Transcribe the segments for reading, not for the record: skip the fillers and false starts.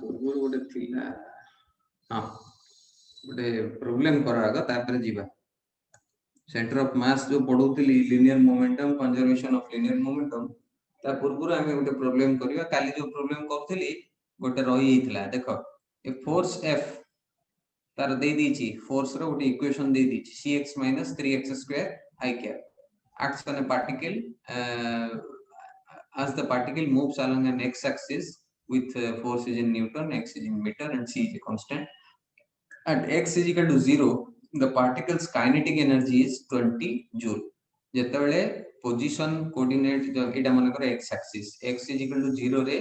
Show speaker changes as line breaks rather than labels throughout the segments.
पूर्व गोटे थिला हां गोटे प्रॉब्लम करा आगा तापर जीवा सेंटर ऑफ मास जो पढौतली linear momentum conservation of linear momentum ता पूर्व आमे गोटे प्रॉब्लम करिया काली जो प्रॉब्लम करथली गोटे रही हितला देखो ए फोर्स F तार दे दीची फोर्स रो गोटे equation they दीची cx - 3x² i cap acts on a particle as the particle moves along an x axis with force is in newton, x is in meter and c is a constant. At x is equal to 0 the particle's kinetic energy is 20 joule जेतेबेले position coordinate एटा मन कर x axis x is equal to 0 रे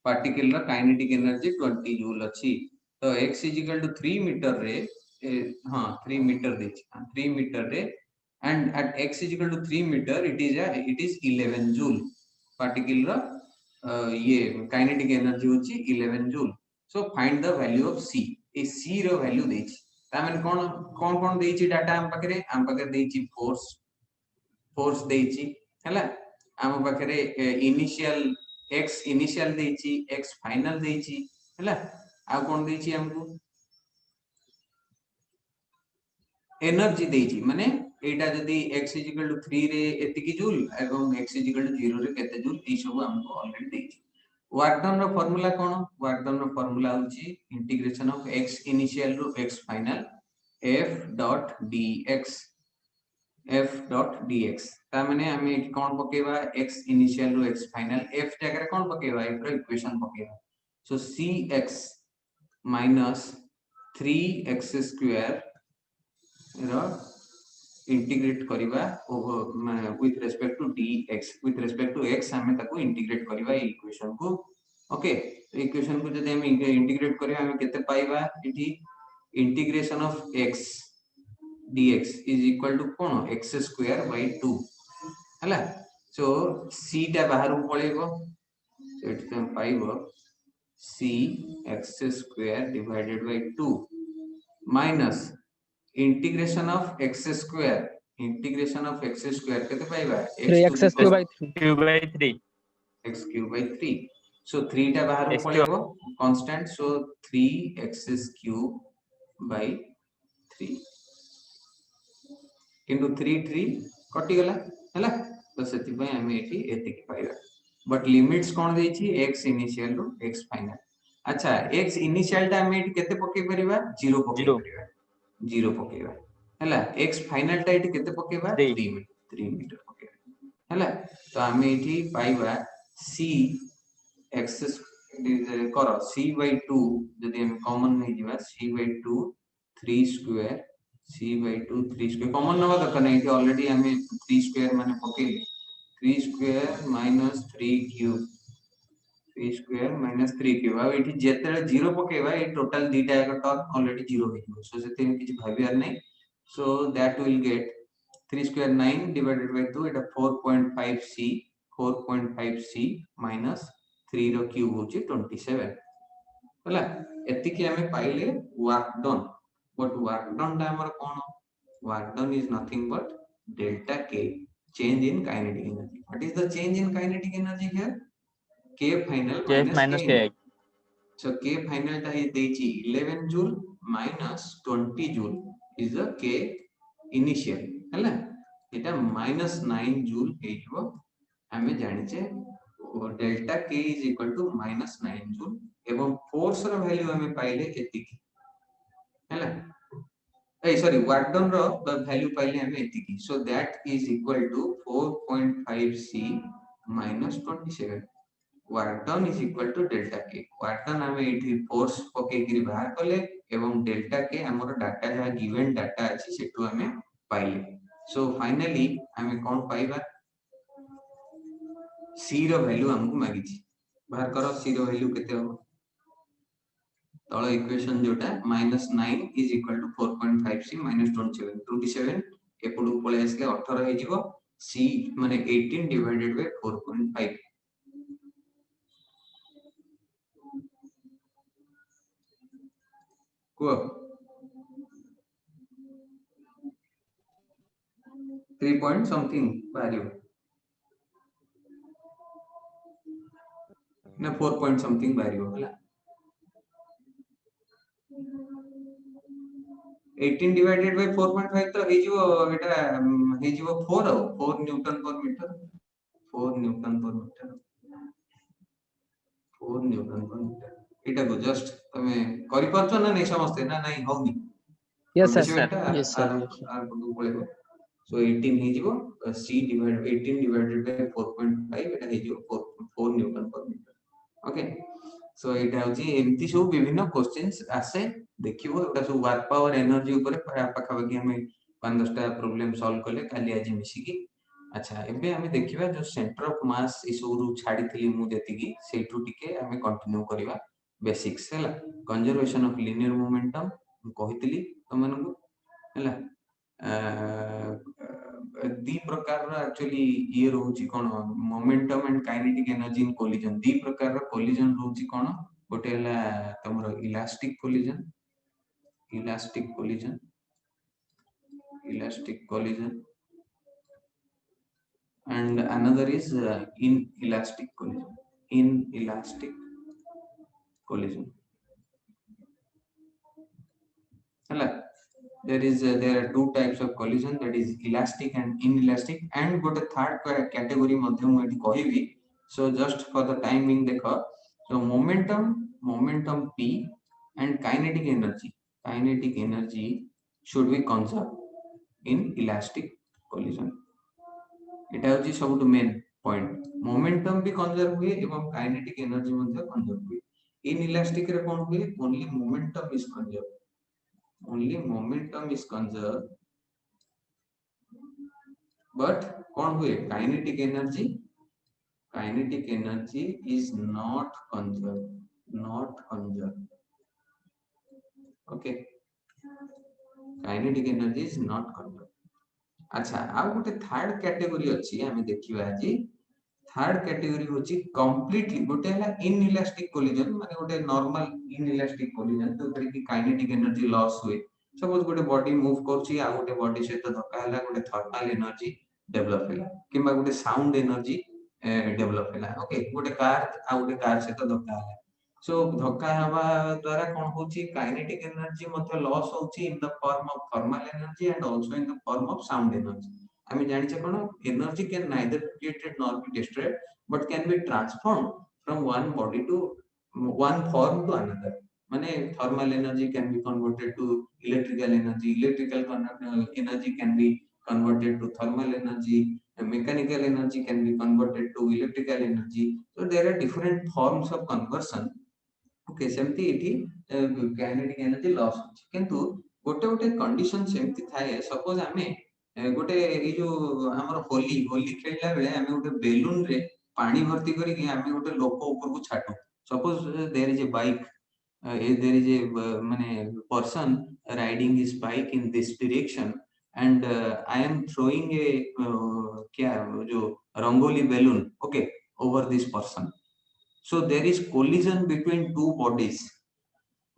particle रा kinetic energy 20 joule अछि तो x is equal to 3 metre रे हां 3 मीटर देछि 3 मीटर रे and at x is equal to 3 meter it is 11 joule particle रा ये काइनेटिक एनर्जी होछि 11 joule so find the value of c ए c रो वैल्यू देछि तामेन कोन देछि डाटा हम पाखे देछि फोर्स देछि हैला हम पाखे इनिशियल x इनिशियल देछि x फाइनल देछि हैला आ कोन देछि हमको एनर्जी देछि माने एटा जदी x = 3 रे एतिकी जूल एवं x = 0 रे केते जूल ई सब हमको ऑलरेडी देछि वर्क डन रो फार्मूला कोन वर्क डन रो फार्मूला होछि इंटीग्रेशन ऑफ x इनिशियल रो x फाइनल f.dx ता माने हम एटी कोन पकेबा x इनिशियल रो x फाइनल f जगह कोन पकेबा f रो इक्वेशन पकेबा सो cx - 3x² रो इंटीग्रेट करिबा with respect to dx with respect to x हमें ताको इंटीग्रेट करिबा इक्वेशन को ओके इक्वेशन को जदि हम इंटीग्रेट करिबा हम केते पाइबा एठी integration of x dx is equal to cone x² / 2 हला सो c टा बाहर पळेबो एठी हम पाइबो c x² / 2 minus integration of x² केते पाइबा
x³ / 3
x³ / 3 सो 3 टा बाहर पळेबो कांस्टेंट सो 3x³ / 3 किंतु 3 कटि गला हैला तो सेति पय हम एठी एतिक पाइबा बट लिमिट्स कोन देछि x इनिशियल रो x फाइनल अच्छा x इनिशियल टा हम एठी केते पके परिबा 0 पके परिबा 0 पकेबा हैला x फाइनल टा एठी केते पकेबा 3 मीटर पकेबा हैला तो हम एठी पाइबा c x करो c/2 जदि हम कॉमन नै जिबा c/2 3² c/2 3² कॉमन नवा दरकार नै ऑलरेडी हमें 3² माने पकेली 3² - 3³ 3² - 3³ आ एठी जेतेले 0 पकेबा ए टोटल दीटा एक टर्म ऑलरेडी 0 हो जिवो सो सेते किछि भाबियार नै so that will get 3² 9 divided by 2 Etah 4.5c 4.5c minus 3 row cube होची 27 होला एतिकी हमें पाइले work done but work done टा हमर कोन work done is nothing but delta k change in kinetic energy what is the change in kinetic energy here k final minus k so k final ta is dechi 11 joule minus 20 joule is the k initial हैला एटा -9 joule हे जिवो हमें जानि छे delta k is equal to -9 joule एवं force रो value हमें पाइले एतिकी हैला sorry work done ro the value paile hame etiki so that is equal to 4.5c minus 27 work done is equal to delta k work done hame eti force पके गिरी बाहर कले एवं delta k हमर data जहा given data अछि सेटु हमें पाइले so finally हमें कोन पाइबा c रो वैल्यू हमकु मागी छी बाहर करो c रो वैल्यू केते हो तळ इक्वेशन जोटा -9 is equal to 4.5c minus 27 एपडू पळे आसले 18 हे जिवो c माने 18 divided by 4.5 को 3 point something value ना 4 point something value होला 18 divided by 4.5 तो हे जो एटा हे जो 4 न्यूटन पर मीटर 4 न्यूटन पर मीटर 4 न्यूटन पर मीटर एटा को जस्ट तमे करि परछो ना नै समझते ना नहीं होनी
यस सर
डिविजन टा
यस सर
आर को पळेबो सो 18 हे जीवो c डिवाइड 18 डिवाइडेड बाय 4.5 एटा हे जीवो 4 न्यूटन पर मीटर ओके सो एटा होची एमती सब विभिन्न क्वेश्चंस आसे देखिबो एटा सब वर्क पावर एनर्जी ऊपर पाखा पाखी हमें 5-10टा प्रॉब्लम सॉल्व करले काली आज मिसिकी अच्छा एबे हमें देखिबा जो सेंटर ऑफ मास इ सब रु छाडी थिली मु देतिकी सेठू टिके हमें कंटिन्यू करिवा बेसिक्स हैला कंजर्वेशन ऑफ लीनियर मोमेंटम कहितली तमनको हैला दी प्रकार एक्चुअली ये रहउची कोन momentum and kinetic energy in collision दी प्रकार कोलिजन रहउची कोन गोटे हला तमरो elastic collision and another is inelastic collision hala there are two types of collision that is elastic and inelastic and got a third category madhyam eti kahibi so just for the time being dekha so momentum p and kinetic energy should be conserved in elastic collision এটা হচ্ছে সবটু main point momentum भी conserve हुए एवं kinetic energy मध्ये conserve हुए in elastic रे कोन हुए only momentum is conserve but कोन हुए kinetic energy is not conserve okay kinetic energy is not conserve अच्छा आ गोटे थर्ड कैटेगरी अछि हमें देखिबा जी थर्ड कैटेगरी होची कंप्लीटली गोटे हला इनइलास्टिक कोलिजन माने गोटे नॉर्मल इनइलास्टिक कोलिजन तो कि काइनेटिक एनर्जी लॉस हुए सपोज गोटे बॉडी मूव करछि आ गोटे बॉडी से तो धक्का हला गोटे थर्मल एनर्जी डेवलप हला किबा गोटे साउंड एनर्जी डेवलप हला ओके गोटे कार आ गोटे कार से तो धक्का हला सो धक्का हवा द्वारा कोन होची काइनेटिक एनर्जी मध्ये लॉस होची in the form of thermal energy and also in the form of sound energy हमें जानिछे कोन energy can neither be created nor be destroyed but can be transformed from one body to one form to another माने thermal energy can be converted to electrical energy can be converted to thermal energy and mechanical energy can be converted to electrical energy so there are different forms of conversion okay सेमती एठी kinetic energy loss होची किंतु गोटे गोटे condition सेमती थाए suppose हमें गोटे ए जो हमर होली खेलला बेले हमें गोटे बेलून रे पानी भर्ती करी कि हमें गोटे लोक ऊपर को छाटू suppose there is a bike there is a mane person riding his bike in this direction and I am throwing a kya jo rangoli balloon okay over this person so there is collision between two bodies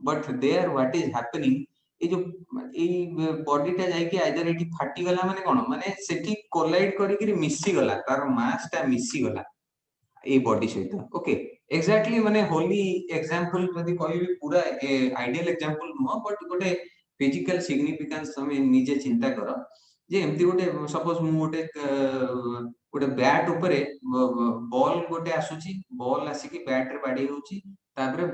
but there what is happening ए जो a body टा जाई कि either एठी फाटी गला माने कोन माने सेठी collide करी कि मिसी गला तार मास टा मिसी गला ए बॉडी सहित ओके एक्जेक्टली माने होली एग्जांपल जदी कहबी पूरा आइडियल एग्जांपल नो बट गोटे फिजिकल सिग्निफिकेंस हमें निजे चिंता करो जे एमती गोटे सपोज मु गोटे बैट ऊपर बॉल गोटे आसुची बॉल आसी कि बैट रे बाडी होची तापरे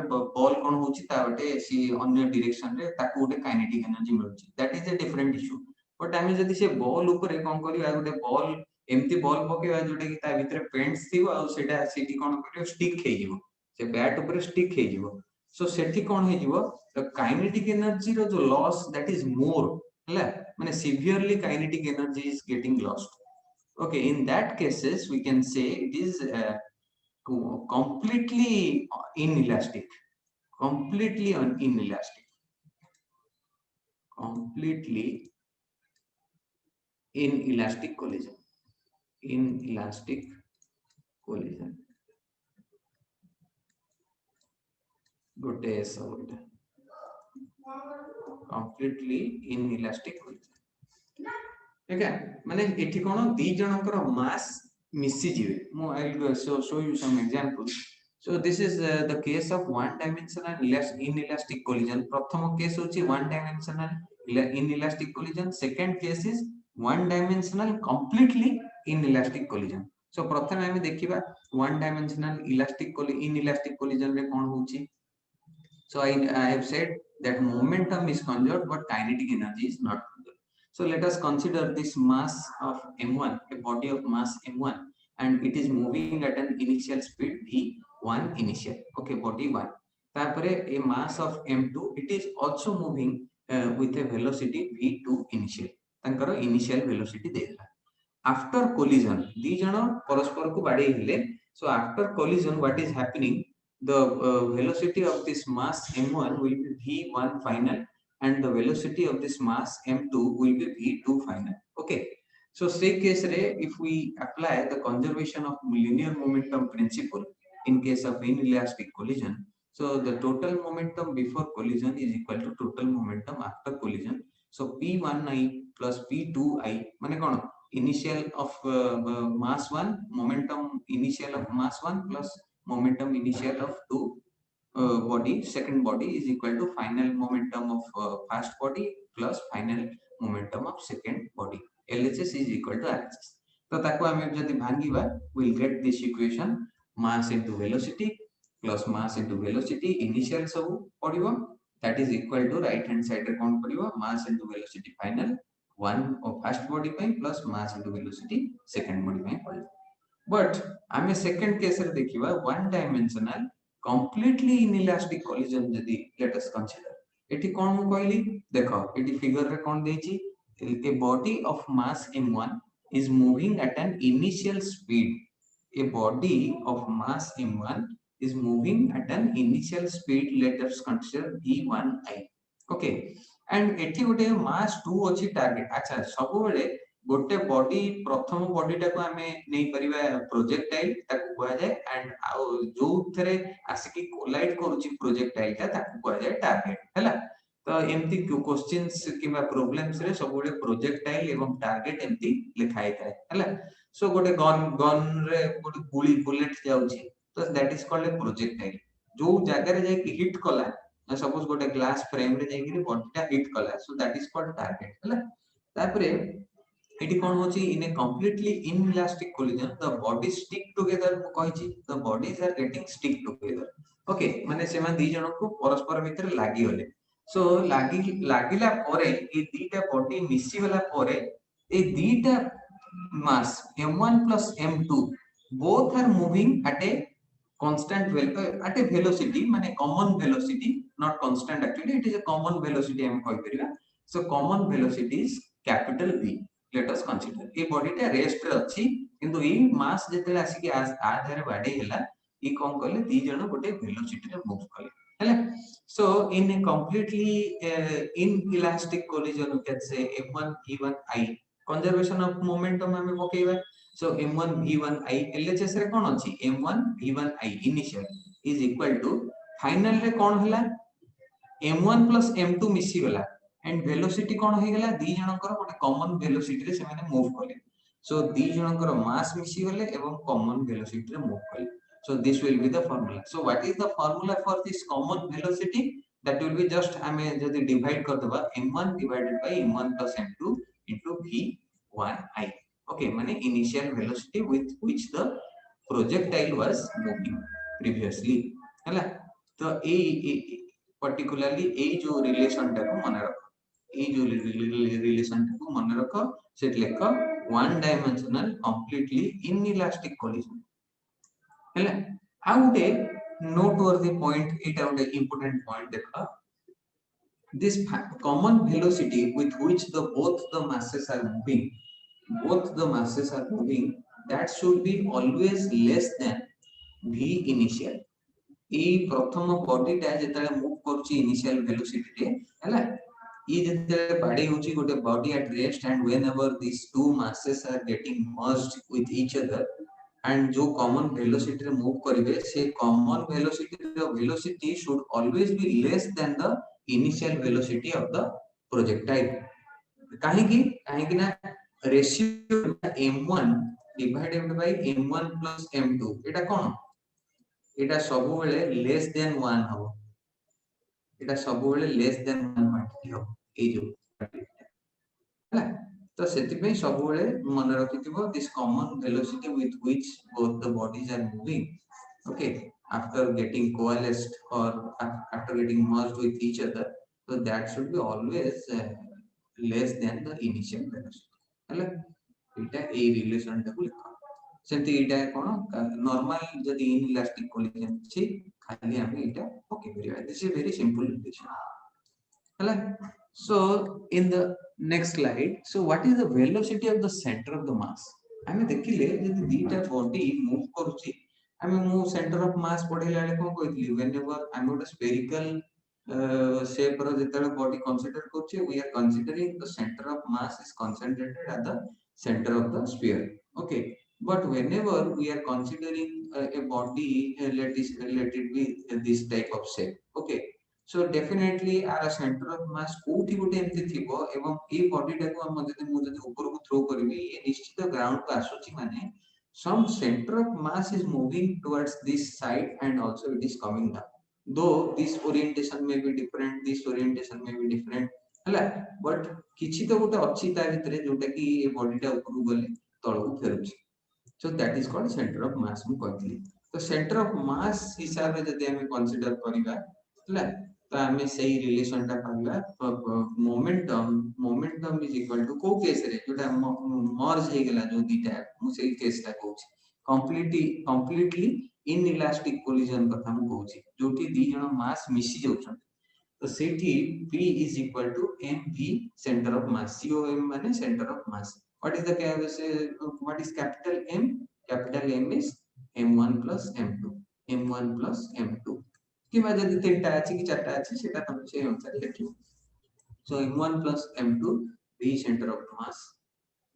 बॉल कोन होची ताबटे सी अन्य डायरेक्शन रे ताकू गोटे काइनेटिक एनर्जी मिलुची that is a different issue but हमें जदी से बॉल ऊपर कोन करिया गोटे बॉल एमती बॉल पकेवा जोटे कि ता भीतर पेंट्स थिबो आ सेटा सिटी कोन करियो स्टिक हे जिवो से बैट ऊपर स्टिक हे जिवो सो सेठी कोन हे जिवो द काइनेटिक एनर्जी रो जो लॉस दैट इज मोर हला माने severely kinetic energy is getting lost okay in that cases we can say it is completely inelastic completely inelastic collision गोटे सब completely inelastic collision ठीक है माने एठी कोन दी जनकर मास मिसी जिवे मो I will show you some example So this is the case of one dimensional inelastic collision. Pratham case hochi one dimensional inelastic collision. Second case is one dimensional completely inelastic collision. So prathame ame dekhiba one dimensional inelastic collision re kon hochi. So I have said that momentum is conserved but kinetic energy is not conserved. So let us consider this mass of m1, a body of mass m1, and it is moving at an initial speed v1 initial. Okay, body 1. Tapare a mass of m2, it is also moving with a velocity v2 initial. Tankara initial velocity देला. After collision, दी जण परस्पर को बाडे हेले. So after collision, what is happening? The velocity of this mass m1 will be v1 final, and the velocity of this mass m2 will be v2 final. Okay, so say case re, if we apply the conservation of linear momentum principle in case of inelastic collision, so the total momentum before collision is equal to total momentum after collision. So p1i plus p2i mane kono initial of mass 1, momentum initial of mass 1 plus momentum initial of two body, second body is equal to final momentum of first body plus final momentum of second body. LHS is equal to RHS. तो ताको हमें जदि भांगिबा we'll get this equation mass into velocity plus mass into velocity initial सब पड़िबो that is equal to right hand side रे कोन पड़िबो mass into velocity final 1 of first body ପାଇଁ plus mass into velocity second body ପାଇଁ पड़िबो. But आमे second case रे देखिबा one dimensional completely inelastic collision जदि let us consider एठी कोन मु कहली देखो एठी फिगर रे कोन देछि a body of mass m1 is moving at an initial speed. A body of mass m1 is moving at an initial speed, let us consider v1i. Okay, and एठी गोटे mass 2 अछि टार्गेट. अच्छा सब बेले गोटे body प्रथम body टाको आमे नै परिबा प्रोजेक्टाइल ताको कुआ जाय एंड जो थरे आसिकी कोलाइड करूची प्रोजेक्टाइल ता ताको कुआ जाय टारगेट हैला. तो एमती क्वेश्चंस किबा प्रॉब्लम्स रे सब गोटे प्रोजेक्टाइल एवं टारगेट एमती लिखाई थाए हैला. सो गोटे गन रे गोटे गुली बुलेट जाउची तो that is called a projectile. जो जगह रे जाय कि हिट कला सपोज गोटे ग्लास फ्रेम रे जाय कि बॉडीटा हिट कला so that is called target हैला. तापरे एटी कोन होची in a completely inelastic collision the bodies stick together मु कहिची the bodies are getting stick together. Okay माने सेमा दी जण को परस्पर भितर लागि होले. सो लागिला परे ए दीटा बॉडी मिसी वाला परे ए दीटा mass m1 plus m2 both are moving at a constant at a velocity माने common velocity not constant actually it is a common velocity हम कहि परिबा. So common velocity is capital V. Let us consider a body टा rest रे अछि किंतु ए मास जेतेले आसी कि आधार बाडे हैला ई कोन करले दी जण गोटे वेलोसिटी रे मूव करले हैला. सो इन a completely inelastic collision you can say m1 v1i conservation of momentum हमें पकेइबा. सो m1 v1i LHS रे कोन अछि m1 v1i initial is equal to final रे कोन हैला m1 plus m2 मिसी गला एंड वेलोसिटी कोन हे गेला दी जनकर गोटे कॉमन वेलोसिटी रे से माने मूव करले. सो दी जनकर मास मिसी गले एवं कॉमन वेलोसिटी रे मूव करले. So this will be the formula. So what is the formula for this common velocity that will be just हमें जदी डिवाइड कर देबा m1 divided by m1 plus m2 into v1i. Okay माने initial velocity with which the projectile was moving previously हैला. तो ए particularly ए जो relation टा को मन रख ए जो रिलेशन टा को मन रख सेट लेख one dimensional completely inelastic collision हैला. आ गुटे नोट वर्दी पॉइंट एटा गुटे इंपोर्टेंट पॉइंट देखा this common velocity with which both the masses are moving that should be always less than v initial. ए प्रथम बॉडी टा जेतले मूव करछि इनिशियल वेलोसिटी रे हैला ये जेतले बाडी होछि गोटे body at rest and whenever this two masses are getting merged with each other and जो कॉमन वेलोसिटी रे मूव करिवे से common velocity should always be less than the initial velocity of the projectile. काहे कि ना ratio m1 divided by m1 plus m2 एटा कोन एटा सब बेले less than 1 हो, एटा सब बेले लेस देन 1 क्वांटिटी हो ए जो है तो सेति पे सब बेले मन रखिथिबो this common velocity with which both the bodies are moving okay after getting coalesced or after getting merged with each other, so that should be always less than the initial velocity है एटा a relation टाକୁ लिख सेंति एटा कोन normal जदी inelastic collision छी खाली हम एटा okay करिया this is very simple relation है so in the next slide so what is the velocity of the center of the mass हमें देखिले जदी दीटा बॉडी मूव करूची हमें मु सेंटर ऑफ मास पढिला ले कोन कहितली whenever I'm got a spherical shape रो जेतले बॉडी कंसीडर करछे we are considering the center of mass is concentrated at the center of the sphere okay but whenever we are considering a body let it be this type of shape okay so definitely our center of mass कोठी गोटे एमति थिबो एवं a body टाको हम जदि मु जदि ऊपर को थ्रो करबी ए निश्चित ग्राउंड को आसुची माने some center of mass is moving towards this side and also it is coming down though this orientation may be different this orientation may be different हला but किछि तो गोटे अछि ता भितरे जोटा कि ए बॉडी टा ऊपर गले तळକୁ फेरुछि so that is called center of mass मु कहथि तो center of mass हिसाब रे जदि हम कंसीडर करिबा हला तो हमें सही रिलेशन टा पाइबा मोमेंटम इज इक्वल टू को केस रे जोटा मर्ज हे गेला जो दीटा मु सही केस टा कहूछि कंप्लीटली इनइलास्टिक कोलिजन कथा मु कहूछि जोटी दी जण मास मिसी जाउछन तो सेठी p is equal to mv center of mass com माने center of mass what is the what is capital M is m1 plus m2 किबा जदि तीनटा अछि कि चारटा अछि सेटा हम से अनुसार लिखियो so m1 plus m2 the center of mass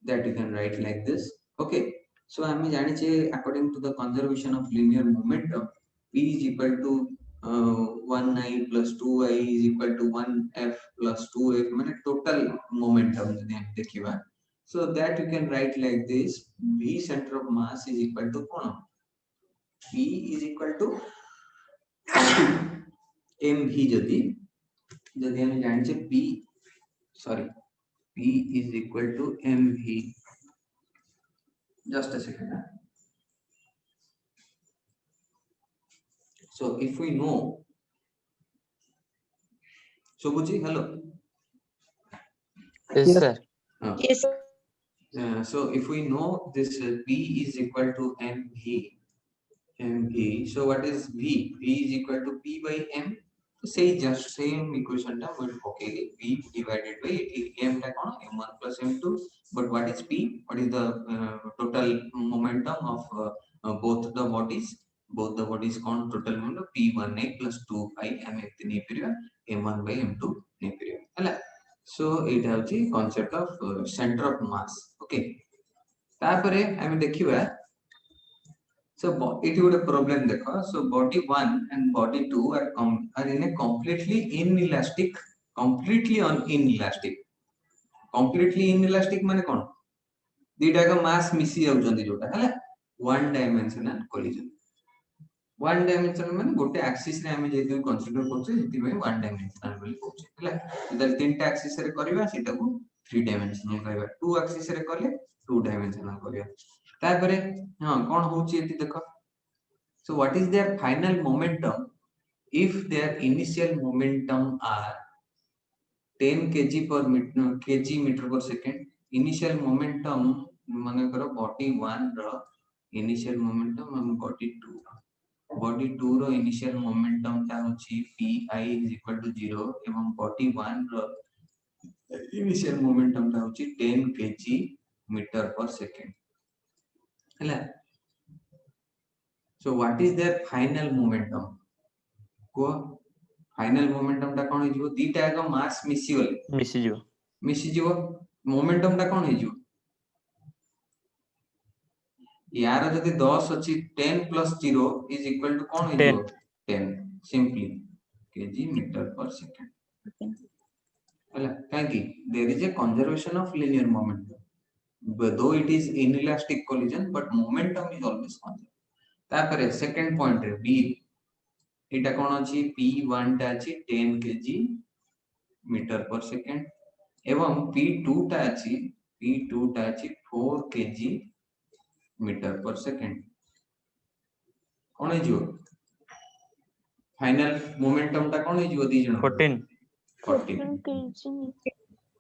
that you can write like this okay so हम जानि छे according to the conservation of linear momentum p is equal to 1i plus 2i is equal to 1f plus 2f माने total momentum जदि हम देखिबा so that you can write like this v center of mass is equal to cone p is equal to mv जदि हम जानि छे p is equal to mv just a second so if we know so Buji hello
yes sir
Yes.
so if we know this p is equal to mv so what is v is equal to p by m so say just same equation ta will okay v divided by m ta kon m1 plus m2 but what is p what is the total momentum of both the bodies kon total momentum p1a plus 2i am etni period m1 by m2 ne period hala so it has the concept of center of mass okay तापरे हम देखिबा so it would a problem देखो so body 1 and body 2 are in a completely inelastic माने कोन दीटा का मास मिसी जाउ जंदी जोटा हला one dimensional collision one dimensional माने गोटे एक्सिस रे हम जेतु कंसीडर करछे जेति भाई वन डायमेंशनल बोली कहछे हला जदि तीनटा एक्सिस रे करबा सेटा को थ्री डायमेंशनल कहबा टू एक्सिस रे करले टू डायमेंशनल करबा तापरे हां कोन होची एति देखो so what is their final momentum if their initial momentum are 10 kg meter per second initial momentum माने करो body 1 row initial momentum and body 2 row initial momentum ता होची pi is equal to 0 एवं body 1 रो initial momentum ता होची 10 kg meter per second हला so what is their final momentum को final momentum ता कोन हिजो दीटा का मास मिसी जो मोमेंटम ता कोन हिजो यार जदी 10 अछि 10 plus 0 is equal to कोन हिजो 10 simply kg meter per second हला काकी there is a conservation of linear momentum though it is inelastic collision but momentum is always conserved तापरे सेकंड पॉइंट रे बी एटा कोन अछि p1 टा अछि 10 kg मीटर पर second एवं p2 टा अछि 4 kg मीटर पर सेकंड कोन है जो फाइनल मोमेंटम टा कोन है जो दी जण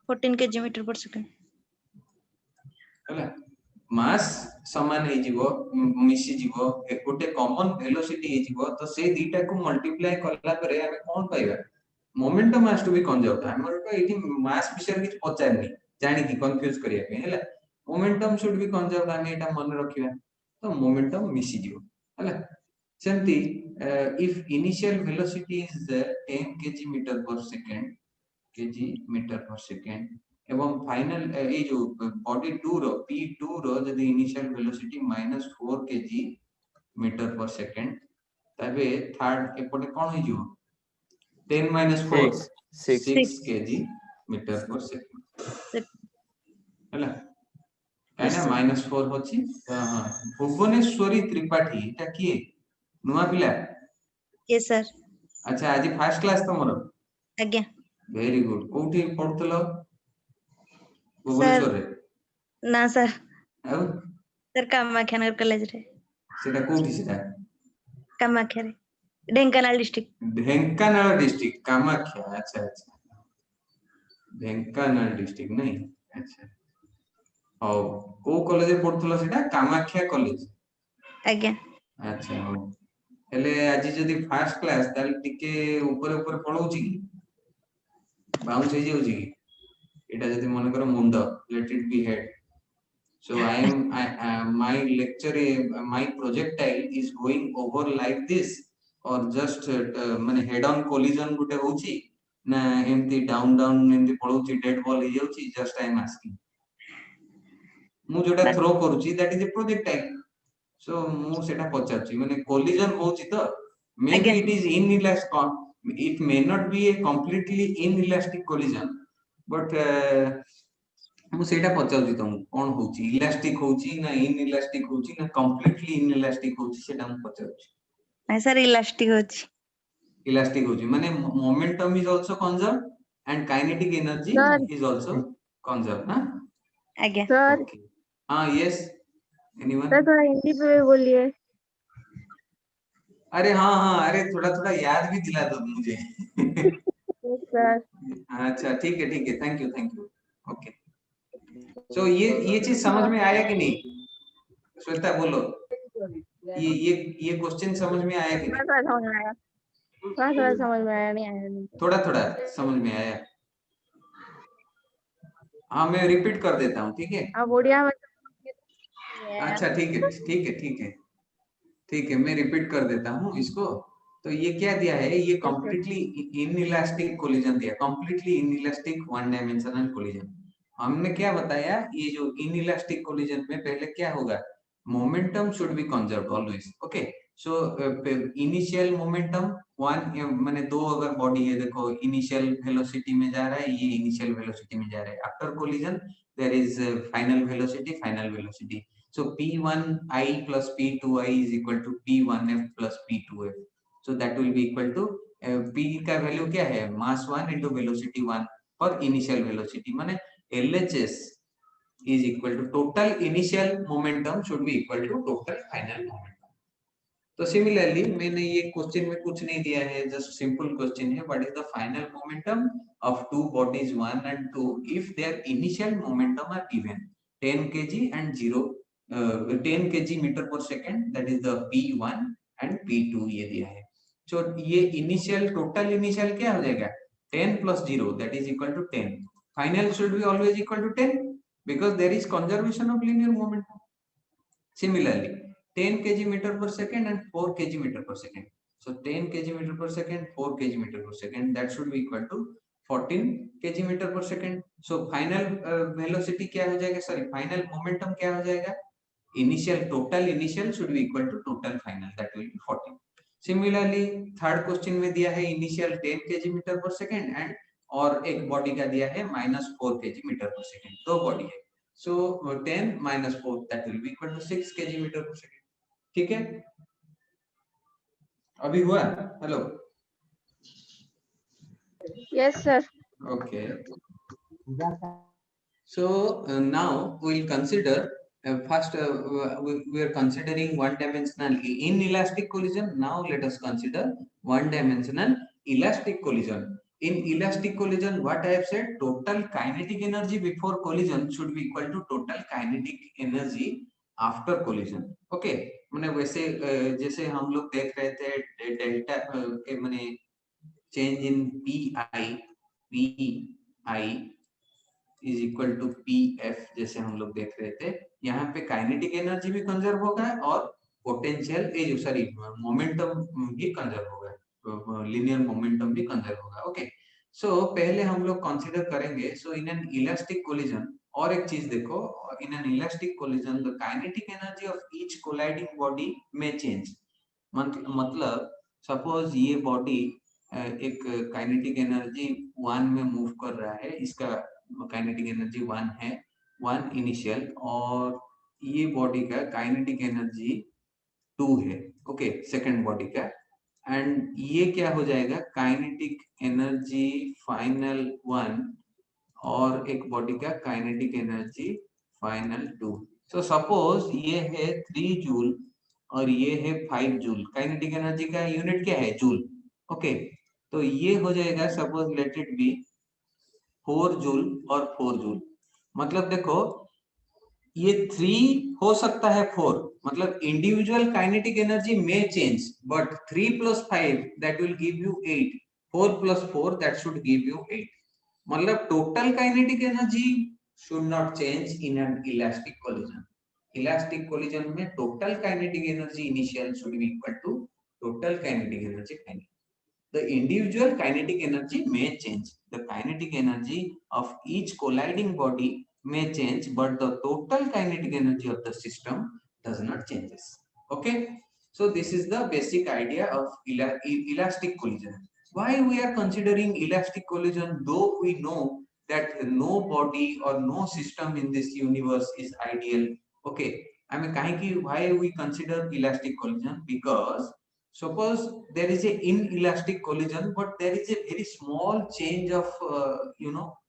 14 kg मीटर पर सेकंड
हला मास समान है जीवो मिसी जीवो गोटे कॉमन वेलोसिटी है जीवो तो से दीटा को मल्टीप्लाई करला परे हमें कोन पाइबा momentum has to be conserved हमर को एठी मास विषय किछ पचारनी जानि कि कंफ्यूज करिया पे हला मोमेंटम शुड बी कंजर्व्ड हमें एटा मन रखिबा तो मोमेंटम मिसी जीवो हला सेमती if initial velocity is 10 kg meter per second kg meter per second एवं फाइनल ये जो बॉडी 2 रो p2 रो जदी इनिशियल वेलोसिटी -4 kg मीटर पर सेकंड तबे थर्ड एपटे कोन हो जो 10 - 4 6 kg मीटर पर सेकंड हला काना -4 होची हां भुवनेश्वरी त्रिपाठी एटा किए नुआ पिला
यस सर
अच्छा आज फर्स्ट क्लास तमरो
आज्ञा
वेरी गुड कोठी पढतलो
सर
भुवनेश्वर रे
ना सर
आउ
सर कामाख्यानगर कॉलेज रे
सेटा कोठी सेटा
कामाख्या रे ढेंकानाल
डिस्ट्रिक्ट कामाख्या अच्छा अच्छा ढेंकानाल डिस्ट्रिक्ट नहीं अच्छा हो को कॉलेज पढतलो सेटा कामाख्या कॉलेज
आज्ञा
अच्छा हो हेले आज जदी फर्स्ट क्लास ताल टिके ऊपर ऊपर पळौची बाउंस हे जाउची एटा जदी मन कर मुंड let it be head so my lecture my projectile is going over like this or just माने head on collision गुटे होची ना एमती डाउन डाउन एमती पळौची डेड बॉल हे जाउची जस्ट आई एम आस्किंग मु जोटा थ्रो करूची दैट इज ए प्रोजेक्टाइल सो मु सेटा पचारची माने कोलिजन होची तो may be it is inelastic it may not be a completely inelastic collision but मु सेटा पचाउची तुम कोन होची इलास्टिक होची ना इनइलास्टिक होची ना कंप्लीटली इनइलास्टिक होची सेटा मु पचाउची
नहीं सर इलास्टिक होची
माने momentum is also conserved and kinetic energy is also conserved ना
आज्ञा सर
ओके हां यस एनीवन
सर थोड़ा हिंदी में बोलिए
अरे हाँ हाँ अरे थोड़ा थोड़ा याद भी दिला दो मुझे
सर
अच्छा ठीक है थैंक यू ओके सो ये चीज समझ में आया कि नहीं श्वेता बोलो ये क्वेश्चन समझ में आया कि नहीं
थोड़ा समझ में आया नहीं आया
थोड़ा थोड़ा समझ में आया हाँ मैं रिपीट कर देता हूँ ठीक है
अब उड़िया में
अच्छा ठीक है मैं रिपीट कर देता हूँ इसको तो ये क्या दिया है ये कंप्लीटली इनइलास्टिक कोलिजन दिया completely inelastic one dimensional collision हमने क्या बताया ये जो इनइलास्टिक कोलिजन में पहले क्या होगा momentum should be conserved always okay so initial momentum one माने दो अगर बॉडी है देखो इनिशियल वेलोसिटी में जा रहा है ये इनिशियल वेलोसिटी में जा रहा है after collision there is final velocity so p1i plus p2i is equal to p1f plus p2f so that will be equal to p का वैल्यू क्या है मास 1 into velocity 1 और इनिशियल वेलोसिटी माने LHS is equal to total initial momentum should be equal to total final momentum तो similarly मैंने ये question में कुछ नहीं दिया है जस्ट सिंपल क्वेश्चन है what is the final momentum of two bodies 1 and 2 if their initial momentum are given 10 kg and 10 kg meter per second that is the p1 and p2 ये दिया है so ये initial total initial क्या हो जाएगा 10 plus 0 that is equal to 10 final should be always equal to 10 because there is conservation of linear momentum similarly 10 kg meter per second and 4 kg meter per second so 10 kg meter per second 4 kg meter per second that should be equal to 14 kg meter per second so final velocity क्या हो जाएगा sorry final momentum क्या हो जाएगा total initial should be equal to total final that will be 14 similarly third question में दिया है initial 10 kg meter per second and और एक बॉडी का दिया है -4 kg meter per second दो बॉडी है so 10 - 4 that will be equal to 6 kg meter per second ठीक है अभी हुआ? Hello.
Yes, sir.
Okay. So now we'll consider first we are considering one dimensional inelastic collision. Now let us consider one dimensional elastic collision. In elastic collision, what I have said, total kinetic energy before collision should be equal to total kinetic energy after collision. Okay, मैंने वैसे जैसे हम लोग देख रहे थे delta मैंने change in P is equal to P F, जैसे हम लोग देख रहे थे, यहाँ पे काइनेटिक एनर्जी भी कंजर्व होगा और पोटेंशियल सॉरी मोमेंटम भी कंजर्व होगा, लिनियर मोमेंटम भी कंजर्व होगा. ओके, सो पहले हम लोग कंसीडर करेंगे. सो इन एन इलास्टिक कोलिजन, और एक चीज देखो, in an elastic collision the kinetic energy of each colliding body में चेंज. मतलब सपोज ये बॉडी एक काइनेटिक एनर्जी 1 में मूव कर रहा है, इसका काइनेटिक एनर्जी 1 है, 1 इनिशियल, और ये बॉडी का काइनेटिक एनर्जी 2 है. ओके, सेकंड बॉडी का. एंड ये क्या हो जाएगा, काइनेटिक एनर्जी फाइनल 1 और एक बॉडी का kinetic energy final 2. So suppose ये है 3 जूल और ये है 5 जूल. काइनेटिक एनर्जी का यूनिट क्या है, जूल. ओके, तो ये हो जाएगा suppose let it be 4 joule और 4 जूल. मतलब देखो, ये 3 हो सकता है 4, मतलब इंडिविजुअल काइनेटिक एनर्जी में change, but 3 plus 5 that will give you 8, 4 plus 4 that should give you 8. मतलब total kinetic energy should not change in an elastic collision. Elastic collision में total kinetic energy initial should be equal to total kinetic energy final. The individual kinetic energy may change. The kinetic energy of each colliding body may change, but the total kinetic energy of the system does not change. Okay, so this is the basic idea of elastic collision. Why we are considering elastic collision, though we know that no body or no system in this universe is ideal. Okay, I mean, why we consider elastic collision? Because suppose there is a inelastic collision, but there is a very small change of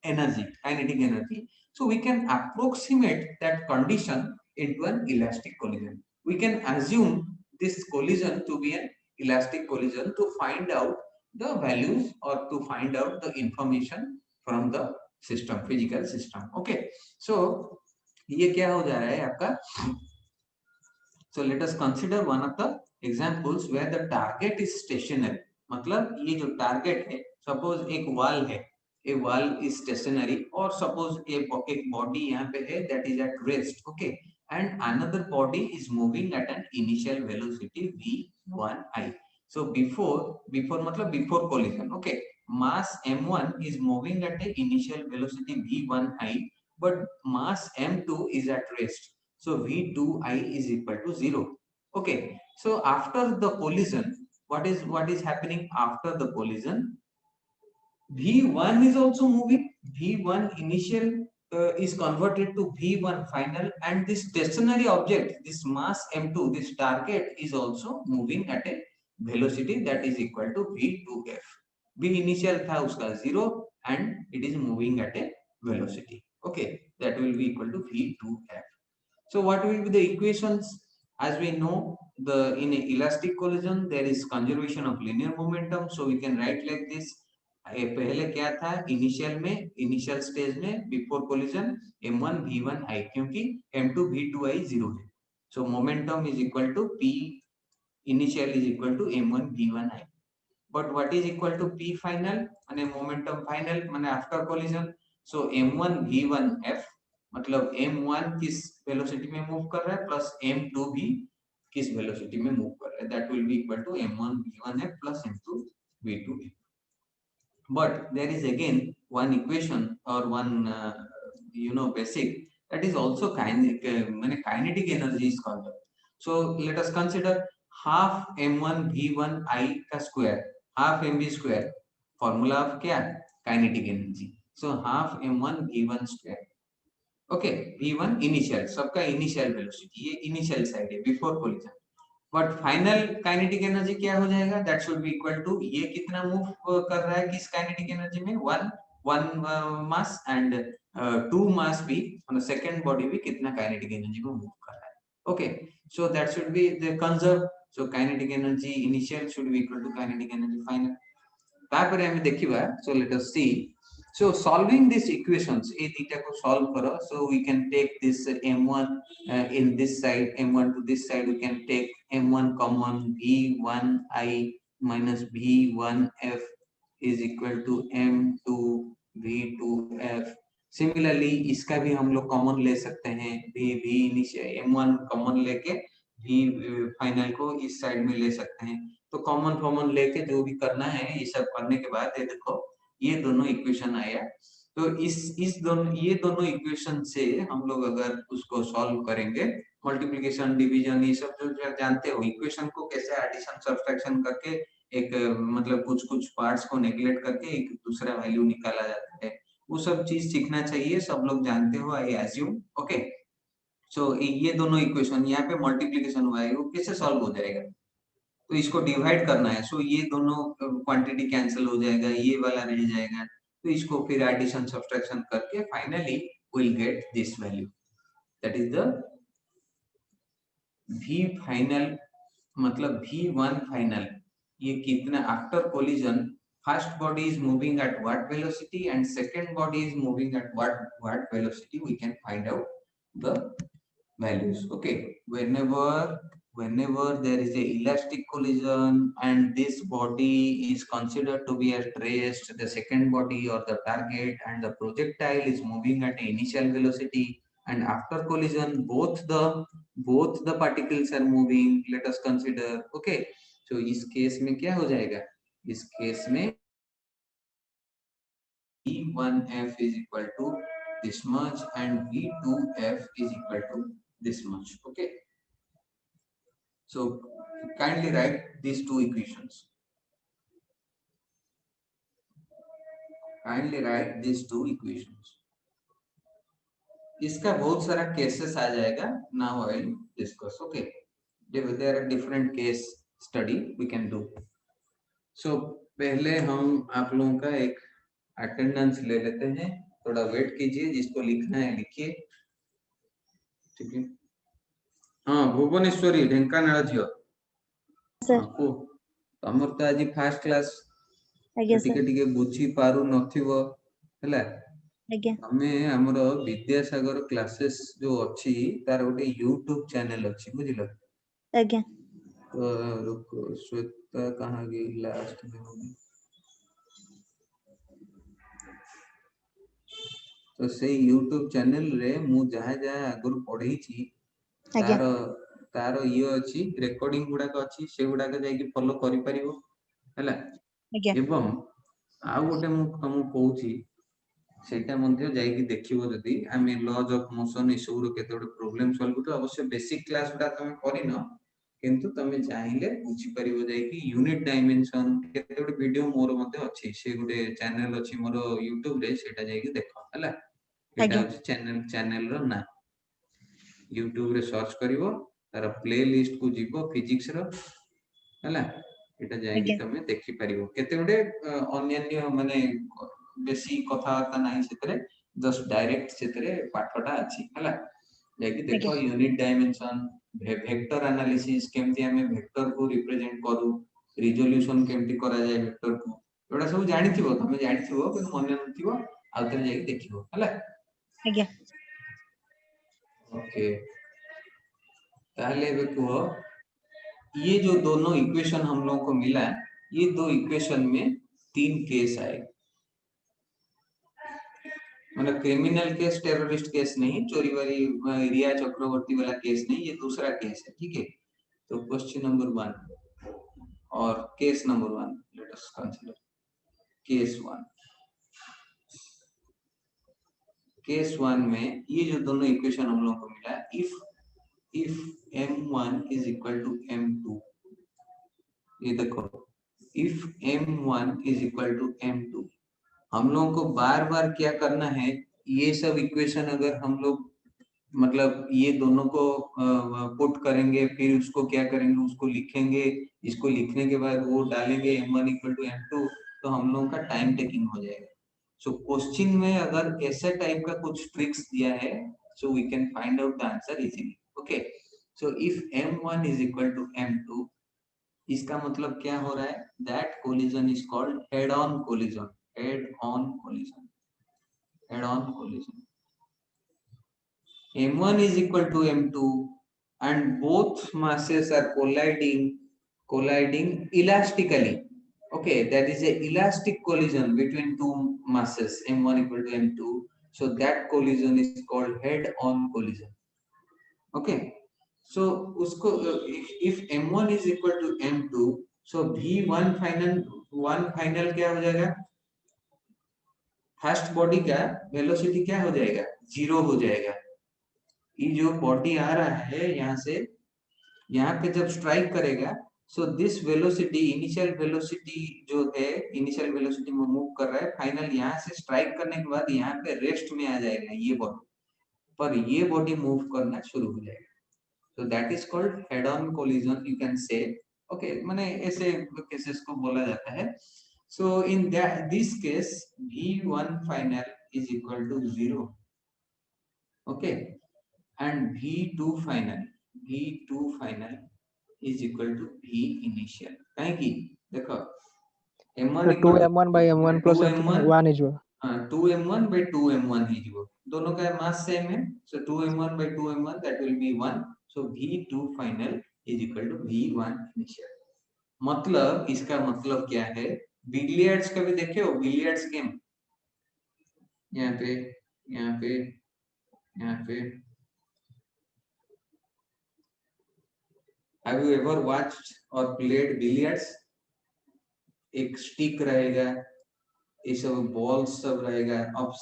energy, kinetic energy. So we can approximate that condition into an elastic collision. We can assume this collision to be an elastic collision to find out the values or to find out the information from the system, physical system. Okay, so ये क्या हो जा रहा है आपका. So let us consider one of the examples where the target is stationary. मतलब ये जो target है, suppose एक wall है, a wall is stationary, और suppose एक body यहाँ पे है that is at rest. Okay, and another body is moving at an initial velocity v1i. So before मतलब before collision. Okay, mass m1 is moving at the initial velocity v1i, but mass m2 is at rest. So V2I is equal to 0. Okay. So after the collision, what is happening after the collision? V1 is also moving. V1 initial is converted to V1 final, and this stationary object, this mass M2, this target is also moving at a velocity that is equal to V2F. V initial था उसका 0 and it is moving at a velocity. Okay, that will be equal to V2F. So what will be the equations? As we know, in elastic collision there is conservation of linear momentum. So we can write like this. पहले क्या था, initial stage में before collision m1 v1 i, क्योंकि m2 v2 i 0 है. So momentum is equal to p initial is equal to m1 v1 i. But what is equal to p final माने momentum final माने after collision. So m1 v1 f, मतलब m1 किस velocity में move कर रहा है plus m2 भी किस वेलोसिटी में मूव कर रहा है, that will be equal to m1 v1 f plus m2 v2 f. But there is again one equation or one basic, that is also kinetic energy is called. So let us consider half m1 v1 I का square, half mv square, formula of क्या, kinetic energy. So half m1 v1 square. Okay, v1 initial, सबका initial velocity, ये initial side है before collision. But final kinetic energy क्या हो जाएगा, that should be equal to ये कितना move कर रहा है किस काइनेटिक एनर्जी में, one mass and two mass भी मतलब सेकंड बॉडी भी कितना काइनेटिक एनर्जी को मूव कर रहा है. Okay, so that should be the conserve. So kinetic energy initial should be equal to kinetic energy final. तापर हम देखिबा. So let us see. So solving these equations, a theta को solve करो, so we can take this m1 in this side, m1 to this side, we can take m1 common, v1i minus v1f is equal to m2 v2f. Similarly इसका भी हम लोग common ले सकते हैं, v initial m1 common लेके v final को इस साइड में ले सकते हैं. तो कॉमन लेके जो भी करना है ये सब करने के बाद ये देखो ये दोनों इक्वेशन आया. तो इस दोनों ये दोनों इक्वेशन से हम लोग अगर उसको सॉल्व करेंगे, मल्टीप्लिकेशन डिवीजन ये सब जो जानते हो, इक्वेशन को कैसे एडिशन सब्ट्रैक्शन करके एक मतलब कुछ पार्ट्स को नेग्लेक्ट करके एक दूसरा वैल्यू निकाला जाता है, वो सब चीज सीखना चाहिए. सब लोग जानते हो आई एज्यूम. ओके, सो ये दोनों इक्वेशन यहाँ पे मल्टीप्लिकेशन हुआ है, वो कैसे सॉल्व हो जाएगा, तो इसको डिवाइड करना है. सो ये दोनों क्वांटिटी कैंसिल हो जाएगा, ये वाला रह जाएगा, तो इसको फिर एडिशन सब्ट्रैक्शन करके finally will get this value, that is the v final. मतलब v1 फाइनल ये कितना after collision first body is moving at what velocity and second body is moving at what velocity, we can find out the values. Okay, whenever there is a elastic collision and this body is considered to be at rest, the second body or the target, and the projectile is moving at initial velocity, and after collision both the particles are moving, let us consider. Okay, so इस case में क्या हो जाएगा, इस case में v1f is equal to this much and v2f is equal to this much. Okay, so kindly write these two equations. इसका बहुत सारा केसेस आ जाएगा. Now I will discuss. Okay, there are different case study we can do. So पहले हम आप लोगों का एक अटेंडेंस ले लेते हैं, थोड़ा वेट कीजिए, जिसको लिखना है लिखिए. ठीक है. हाँ, भुवनेश्वरी ढेंकानाल झियो.
सर
को तमर तो आज फर्स्ट क्लास
आज्ञा
टिके
सर
टिके बुझी पारु नथिवो हैला.
आज्ञा
हमें हमर विद्यासागर क्लासेस जो अछि तार गोटे YouTube चैनल अछि, बुझिलो.
आज्ञा
तो रुको, श्वेता कहाँ गई लास्ट में होगी. तो से YouTube चैनल रे मु जहाँ जहाँ आगुर पढ़ी छी
आज्ञा
तार ये अछि रिकॉर्डिंग गुडा को अछि, से गुडा के जाई कि फॉलो करि परिबो हैला.
आज्ञा
एवं आ गोटे मु तुमको कहूची सेटा मध्ये जाई कि देखिबो, जदी आमे लॉज ऑफ मोशन इशू रो केते गोटे प्रॉब्लम सॉल्व तो अवश्य बेसिक क्लास गुडा तमे करिनो, किंतु तमे चाहिले बुझी परिबो जाई कि यूनिट डायमेंशन केते गोटे वीडियो मोर मध्ये अछि, से गोटे चैनल अछि मोर YouTube रे, सेटा जाई कि देखो हैला. एटा
आज्ञा
अछि चैनल रो ना. YouTube रे सर्च करिवो, तार प्लेलिस्ट को जीवो फिजिक्स रो हैला. एटा जाई कि
आज्ञा
तमे देखि परिबो केते गोटे अन्य माने बेसी कथावार्ता नाही सेतरे, जस्ट डायरेक्ट सेतरे पाठटा अछि हैला. जाई
आज्ञा
देखो यूनिट डायमेंशन, वेक्टर एनालिसिस केमती हमें वेक्टर को रिप्रेजेंट करू, रिजोल्यूशन केमती करा जाय वेक्टर को, एटा सब जानिथिबो, तमे जानिथिबो कि मने नथिबो, आउतरे जाई देखिबो हैला.
आज्ञा
ओके, ताहले बे को ये जो दोनों इक्वेशन हम लोगों को मिला, ये दो इक्वेशन में तीन केस आए. मतलब क्रिमिनल केस, टेररिस्ट केस नहीं, चोरी वाली रिया चक्रवर्ती वाला केस नहीं, ये दूसरा केस है. ठीक है, तो क्वेश्चन नंबर 1 और case number 1, let us consider case 1. Case 1 में ये जो दोनों इक्वेशन हम लोगों को मिला, if m1 is equal to m2, ये देखो if m1 is equal to m2, हम लोगों को बार बार क्या करना है, ये सब इक्वेशन अगर हम लोग मतलब ये दोनों को पुट करेंगे, फिर उसको क्या करेंगे, उसको लिखेंगे, इसको लिखने के बाद वो डालेंगे m1 इक्वल टू m2, तो हम लोगों का टाइम टेकिंग हो जाएगा। सो क्वेश्चन में अगर ऐसे टाइप का कुछ ट्रिक्स दिया है, so we can find out the answer easily. Okay, so if m1 is equal to m2, इसका मतलब क्या हो रहा है, that collision is called head on collision, head on collision, head on collision. m1 is equal to m2 and both masses are colliding elastically. Okay, that is a elastic collision between two masses, m1 equal to m2, so that collision is called head on collision. Okay, so usko if m1 is equal to m2, so v1 final क्या हो जाएगा, first body का velocity क्या हो जाएगा, zero हो जाएगा। ये जो बॉडी आ रहा है यहाँ से, यहाँ पे जब स्ट्राइक करेगा, so this velocity, initial velocity जो है, इनिशियल वेलोसिटी में मूव कर रहा है, फाइनल यहाँ से स्ट्राइक करने के बाद यहाँ पे रेस्ट में आ जाएगा ये बॉडी, पर ये बॉडी मूव करना शुरू हो जाएगा। so that is called head on collision, you can say. okay, माने ऐसे केसेस को बोला जाता है। so in that this case v1 final is equal to 0, okay, and v2 final is equal to v initial। काहे की देखो m1
2
equal to
m1 by m1 plus
2m1,
1 is
2m1 by 2m1 ହେଇଯିବ, दोनों का mass same है, so 2m1 by 2m1 that will be 1, so v2 final is equal to v1 initial। मतलब इसका मतलब क्या है, बिलियर्ड्स कभी देखे हो, बिलियर्ड्स गेम, यहाँ पे यहाँ पे यहाँ पे, have you ever watched or played billiards? एक स्टिक रहेगा, ये सब बॉल्स सब रहेगा ऑफ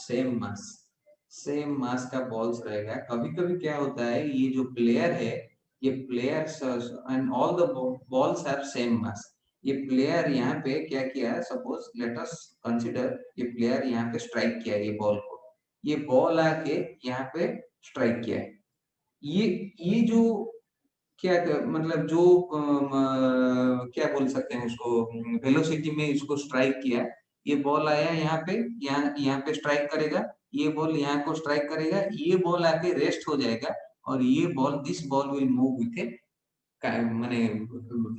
सेम मास का बॉल्स रहेगा। कभी कभी क्या होता है, ये जो प्लेयर है, ये players and all the balls have same mass. ये प्लेयर यहाँ पे क्या किया, सपोज लेट अस कंसीडर, ये प्लेयर यहाँ पे स्ट्राइक किया ये बॉल को, ये बॉल आके यहाँ पे स्ट्राइक किया है, ये जो क्या मतलब जो क्या बोल सकते हैं उसको, वेलोसिटी में इसको स्ट्राइक किया, ये बॉल आया यहाँ पे, यहाँ पे स्ट्राइक करेगा, ये बॉल यहाँ को स्ट्राइक करेगा, ये बॉल आके रेस्ट हो जाएगा, और ये ball, this ball will move with a माने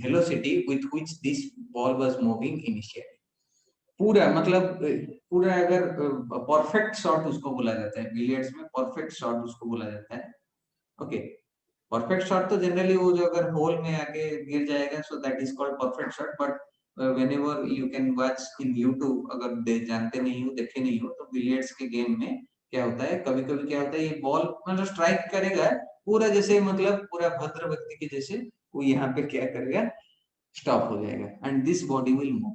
velocity with which this ball was moving initially. पूरा मतलब पूरा अगर परफेक्ट शॉट उसको बोला जाता है, बिलियर्ड्स में परफेक्ट शॉट उसको बोला जाता है। ओके, परफेक्ट शॉट तो जनरली वो जो अगर होल में आके गिर जाएगा, सो that is called perfect shot, but whenever you can watch in YouTube, अगर जानते नहीं हो, देखे नहीं हो, तो बिलियर्ड्स के गेम में क्या होता है, कभी कभी क्या होता है, ये बॉल मतलब स्ट्राइक करेगा पूरा, जैसे मतलब पूरा भद्र व्यक्ति के जैसे, वो यहाँ पे क्या करेगा, स्टॉप हो जाएगा, and this body will move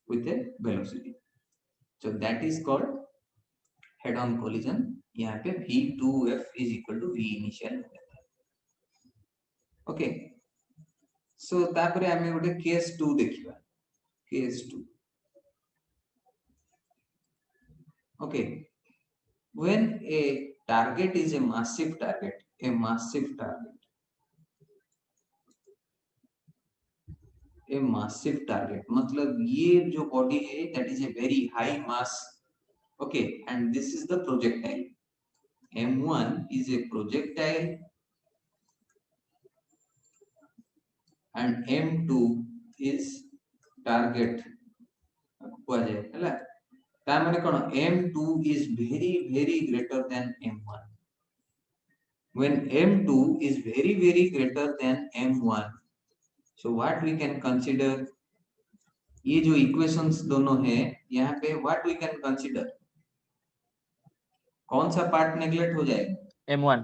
with a velocity, so that is called head on collision. यहाँ पे v2f is equal to v initial. Okay, so तापरे आमे गोटे केस 2 देखिबा, case 2। Okay, when a target is a massive target, मतलब ये जो body है, that is a very high mass, okay, and this is the projectile, m1 is a projectile and m2 is target हुआ जाए, हैला, ता माने कोन, m2 is very greater than m1। when m2 is very greater than m1, so what we can consider, ये जो equations दोनों है यहाँ पे, what we can consider, कौन सा पार्ट नेग्लेक्ट हो जाएगा, m1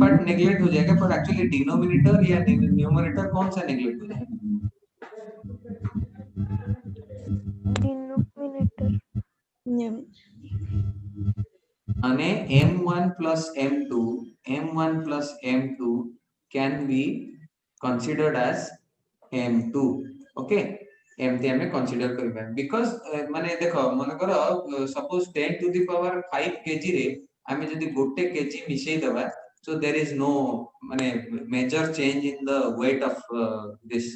पार्ट नेग्लेक्ट हो जाएगा, पर एक्चुअली डिनोमिनेटर या न्यूमरेटर कौन सा नेग्लेक्ट हो जाएगा,
डिनोमिनेटर,
माने m1 plus m2 can be considered as m2। Okay, एमती हमें कंसीडर करबा, बिकॉज़ माने देखो मन करो suppose 10 to the power 5 kg रे आमे जदि गोटे केजी मिसई दबा so there is no mane major change in the weight of this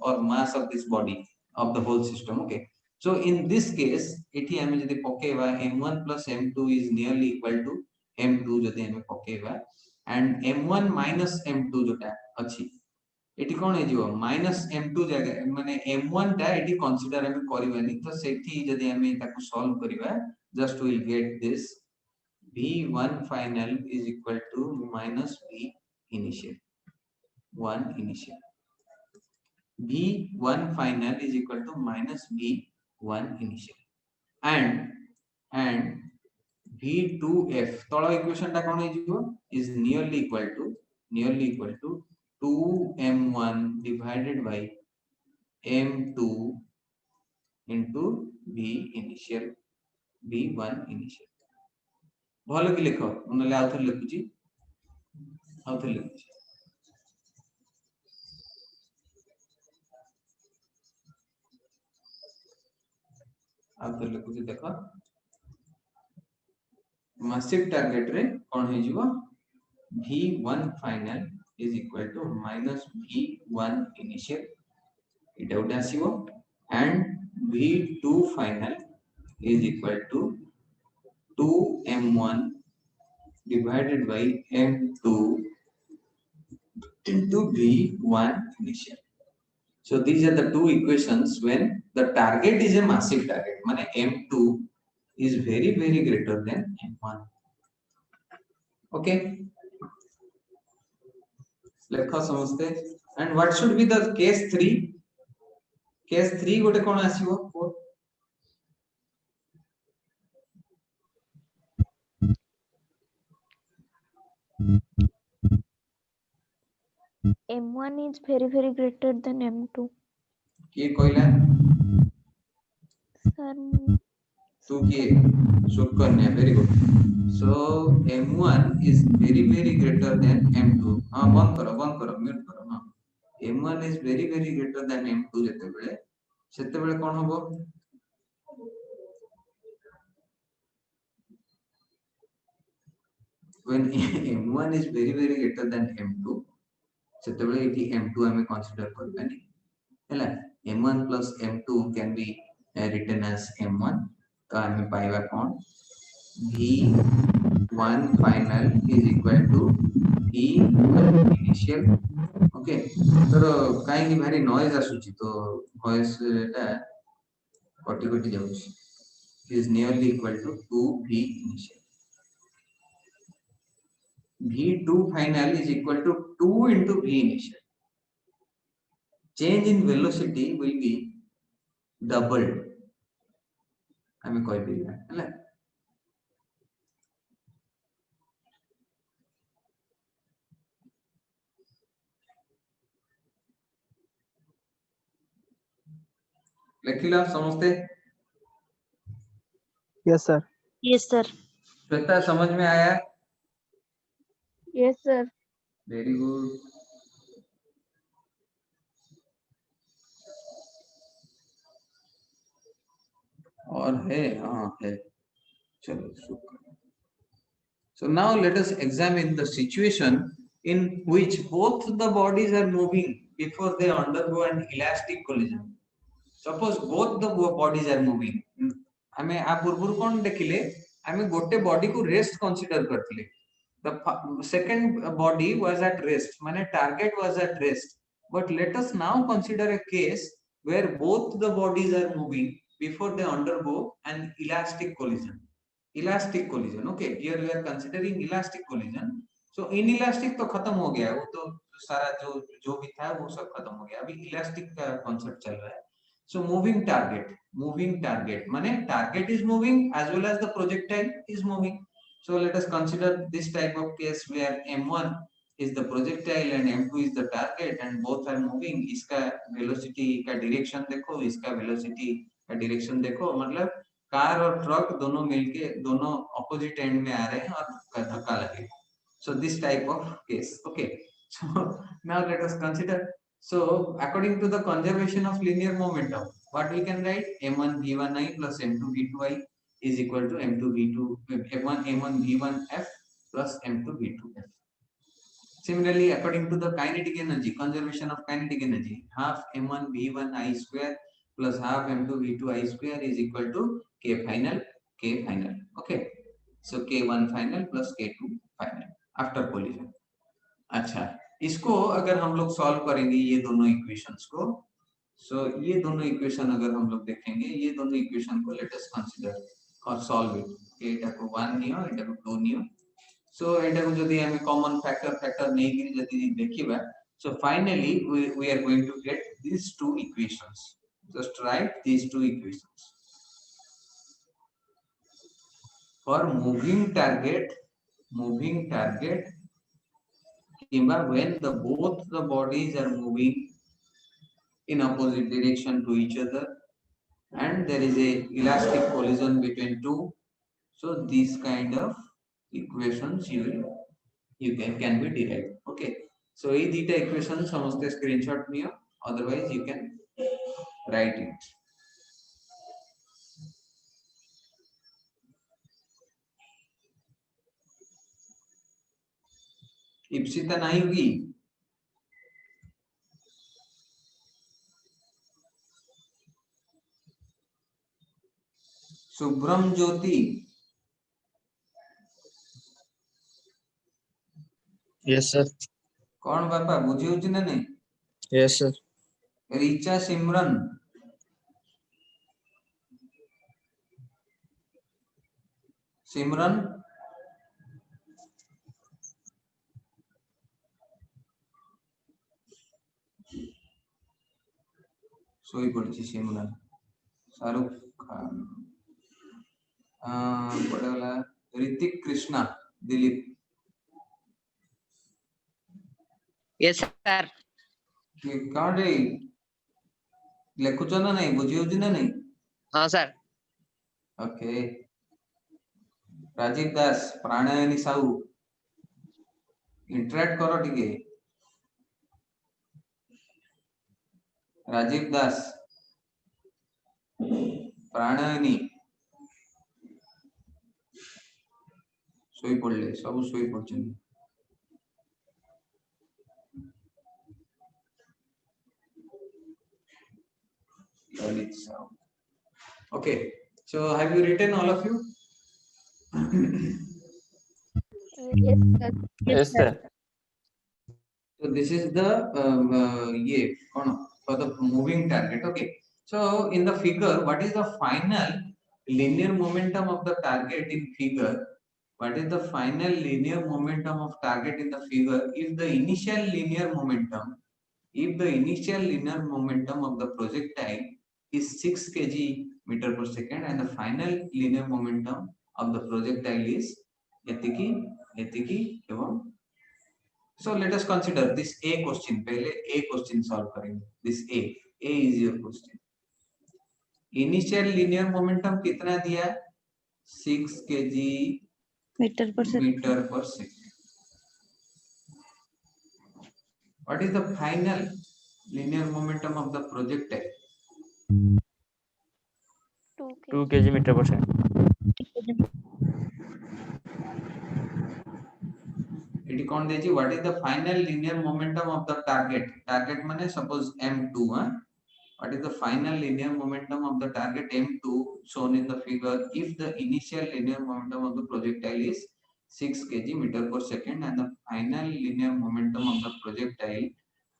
or mass of this body of the whole system. Okay, so in this case eti ame jodi pakeva m1 plus m2 is nearly equal to m2 jodi ame pakeva and m1 minus m2 jota achi एटी कोन हे जिवो minus m2 जगह माने m1 टा eighty consider हम करबानी तो सेठी जदी हम ताको सॉल्व करबा just will get this v1 final is equal to minus v initial 1 initial v1 final is equal to minus v1 initial and v2f तळो इक्वेशन टा कोन हे जिवो is nearly equal to 2m1 divided by m2 into v initial v1 initial भलो कि लिखो नले आउथर लिखुची देखो मासिव टारगेट रे कोन हे जिवो v1 final is equal to minus v1 initial इटा उडा आसीबो and v2 final is equal to 2m1 divided by m2 into v1 initial. So these are the two equations when the target is a massive target mane m2 is very greater than m1. Okay, lekha samaste. And what should be the case 3? Case 3 gote kon asibo
M1 is very greater than M2.
किए कहला
Sir,
तू किए Sukanya very good. So m1 is very greater than m2. हां बंद करो mute करो हां m1 is very greater than m2 जते बेले कोन होबो when m1 is very greater than m2 जते बेले इति m2 हमें कंसीडर करबानी हैला m1 plus m2 can be written as m1 तो हमें पाइबा कोन v1 final is equal to v1 initial. Okay तो काई की भारी नॉइज आसुची तो वॉइस एटा कटी जाउची is nearly equal to 2v initial. v2 final is equal to 2 into v initial. Change in velocity will be doubled. हमें कोई भी है लिखिला समझते
यस सर
श्वेता समझ में आया
yes sir.
वेरी गुड और है हाँ है चलो शुक्र. So now let us examine the situation in which both the bodies are moving before they undergo an elastic collision. Suppose both the bodies are moving. हमें आ पूर्व कौन देखिले हमें गोटे बॉडी को रेस्ट कंसीडर करथिले. The second body was at rest माने target was at rest. But let us now consider a case where both the bodies are moving before they undergo an elastic collision. Okay, here we are considering elastic collision. So inelastic तो खत्म हो गया, वो तो सारा जो भी था वो सब खत्म हो गया. अभी elastic का concept चल रहा है. So moving target माने target is moving as well as the projectile is moving. So let us consider this type of case where m1 is the projectile and m2 is the target and both are moving. इसका velocity का direction देखो, इसका velocity का direction देखो, मतलब car और truck दोनों मिलके दोनों opposite end में आ रहे हैं और धक्का लगेगा. So this type of case. Okay. So now let us consider. So according to the conservation of linear momentum, what we can write m1 v1i plus m2 v2i is equal to m2 v2 m1 v1 f plus m2 v2 f. Similarly, according to the kinetic energy, conservation of kinetic energy, half m1 v1 I square plus half m2 v2 I square is equal to k final. Okay, so k1 final plus k2 final after collision. अच्छा, इसको अगर हम लोग solve करेंगे ये दोनों equations को, सो ये दोनों इक्वेशन अगर हम लोग देखेंगे, ये दोनों इक्वेशन को लेट अस कंसीडर और सॉल्व इट। एटा को 1 नियो, एटा को 2 नियो, सो एटा को जदी हमें कॉमन फैक्टर नहीं कि जदी देखिबा, so finally we are going to get these two equations. Just write these two equations for moving target when both the bodies are moving in opposite direction to each other and there is a elastic collision between two, so these kind of equations you can be derived. Okay, so ये दीटा equation समझते screenshot neo, otherwise you can write it. Ipsita नहीं होगी, शुभ्रम ज्योति,
yes sir.
कौन बापा बुझी होची ना नहीं?
Yes sir.
रीचा सिमरन, सिमरन सोई पड़ी सिमरन, शाहरुख खान, पड़े वाला ऋतिक कृष्णा, दिलीप।
Yes sir.
कौन रे लेखुच ना नहीं, बुझी होची ना नहीं?
हाँ सर।
ओके, राजीव दास, प्राणायानी साहू, इंटरेक्ट करो टिके। राजीव दास, प्राणायानी सोई पड़ले, सब सोई पड़छन। Lalit Sahu. Okay, so have you written all of you?
Yes, sir.
Yes sir.
So this is the for the moving target. Okay, so in the figure, what is the final linear momentum of the target in figure? What is the final linear momentum of target in the figure? If the initial linear momentum of the projectile is 6 kg meter per second and the final linear momentum of the projectile is etiki. So let us consider this A question. पहले A question solve करेंगे. This A is your question. Initial linear momentum कितना दिया? 6 kg
metre पर
second. What is the final linear momentum of the projectile?
2 kg metre पर second.
It कौन देची? What is the final linear momentum of the target? Target माने suppose m2, what is the final linear momentum of the target m2 shown in the figure if the initial linear momentum of the projectile is 6 kg meter per second and the final linear momentum of the projectile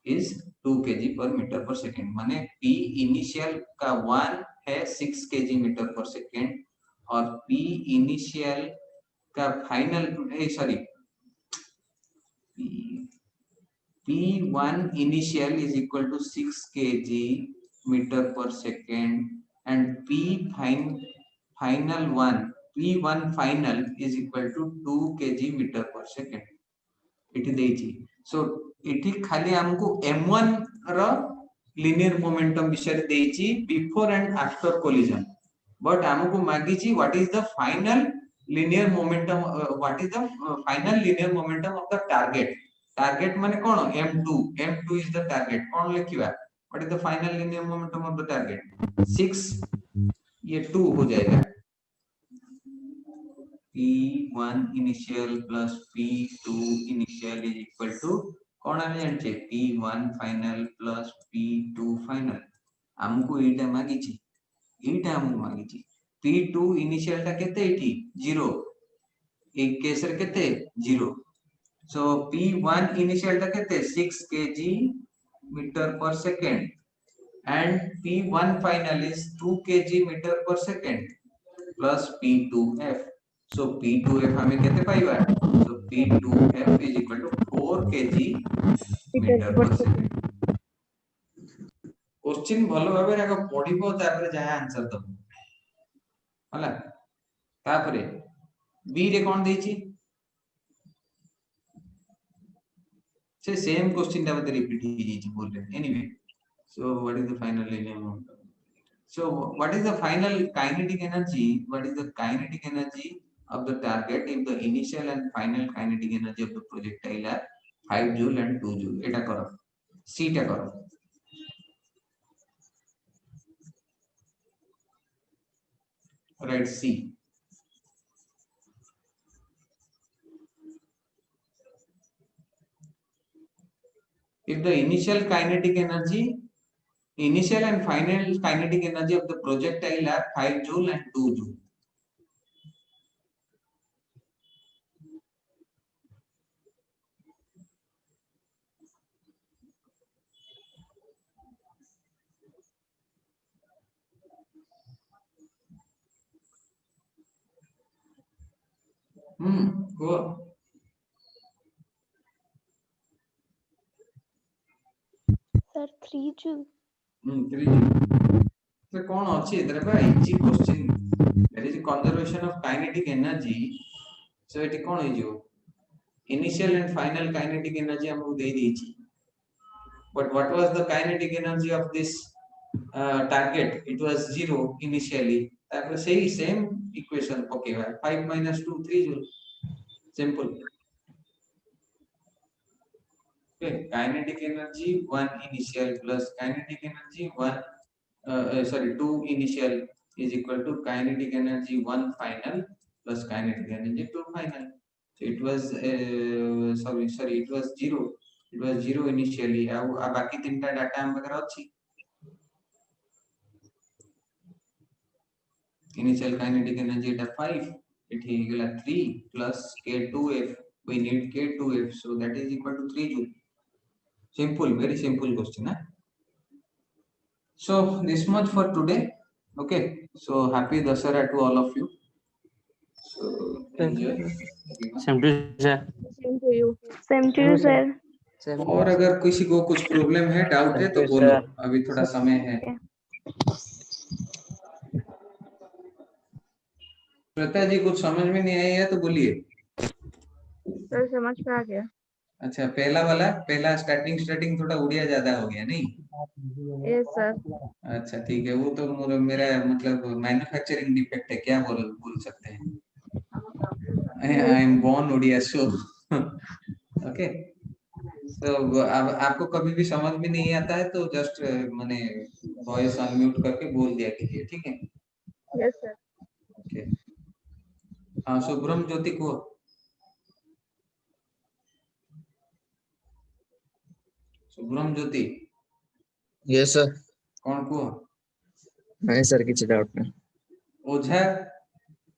is 2 kg per meter per second? माने p initial का 1 है 6 kg meter per second और p initial का final P1 initial is equal to 6 kg meter per second and P1 final is equal to 2 kg meter per second. इटी देची, so इटी खाली हमको m1 रो linear momentum विषय देची before and after collision, but हमको मागीची what is the final linear momentum of the target. Target माने कौन? m2 is the target. कौन लिखिवा? What is the final linear momentum of the target? 6, ये 2 हो जाएगा P1 initial plus P2 initial is equal to कौन आने जानचे P1 final plus P2 final हमको एटा मागी ची एटा हमको मागी ची P2 initial टा केते एटी 0 एक केसर केते 0 so P1 initial टा केते 6 kg meter per second and P1 final is 2 kg meter per second plus P2F. So P2F हमें कितने पाइबा? So P2F is equal to 4 kg meter per second. Question भलो भाबे आगे पढिबो तापर जहा आंसर दबो होला तापर बी रे कोन देछि से सेम क्वेश्चन दा बते रिपीट ही जेछि बोल रहे anyway so what is the final linear so what is the final kinetic energy what is the kinetic energy of the target if the initial and final kinetic energy of the projectile are 5 joule and 2 joule eta karo c ta karo right c if the initial and final kinetic energy of the projectile are 5 joule and 2 joule go
Sir, 3 joule.
3 joule so कौन अछि एतरे बा easy question there is a conservation of kinetic energy so eighty कौन है जो initial and final kinetic energy हमको दे दीची but what was the kinetic energy of this target it was 0 initially तापर सही same equation पकेवा 5 minus 2 3 joule simple okay kinetic energy 1 initial plus kinetic energy 2 initial is equal to kinetic energy 1 final plus kinetic energy 2 final so it was it was 0 initially आ बाकी तीनटा data हम वगैरह अछि initial kinetic energy at 5 it is 3 plus k2f we need k2f so that is equal to 3 joule simple very simple question huh? So this much for today okay so happy Dasara to all of you so enjoy
Same to sir.
Same to you.
Same to you, sir.
और अगर किसी को कुछ problem है doubt है तो बोलो अभी थोड़ा समय है श्वेता जी कुछ समझ में नहीं आई है तो बोलिए
Sir, समझ में आ गया.
अच्छा पहला स्टार्टिंग थोड़ा उड़िया ज्यादा हो गया नहीं
Yes, sir.
अच्छा ठीक है वो तो मेरा मतलब मैन्युफैक्चरिंग डिफेक्ट है क्या बोल सकते हैं I am born Odia so okay तो अब आपको कभी भी समझ में नहीं आता है तो जस्ट माने वॉइस अनम्यूट करके बोल दिया कीजिए ठीक है
Yes, sir.
ओके हाँ शुभ्रम ज्योति को शुभ्रम ज्योति
Yes sir.
कौन को
नहीं सर किछि डाउट नहीं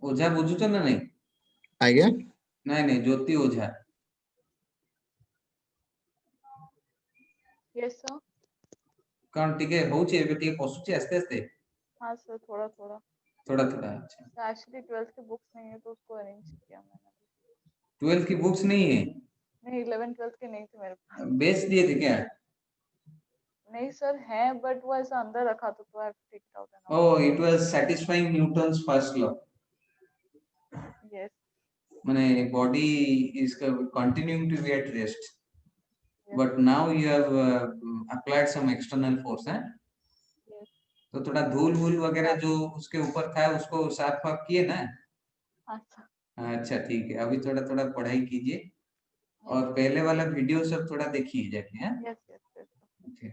ओझा बुझुच ना नहीं
आज्ञा
नहीं ज्योति ओझा
Yes, sir.
कौन टिके होउचे एबे टिके पसुचे आस्ते
हाँ सर थोड़ा
अच्छा
एक्चुअली 12th की बुक्स नहीं है तो उसको अरेंज किया मैंने
12th की बुक्स नहीं है
नहीं 11 12th के नहीं थे मेरे पास
बेच दिए थे क्या
नहीं सर है बट वो ऐसा अंदर रखा था तो I have to take it out
oh it was satisfying Newton's first law
yes
माने body is continuing to be at rest but now you have applied some external force है तो थोड़ा धूल वगैरह जो उसके ऊपर था उसको साफ किए ना अच्छा ठीक है अभी थोड़ा पढ़ाई कीजिए और पहले वाला वीडियो सब थोड़ा देखिए जाके हैं ओके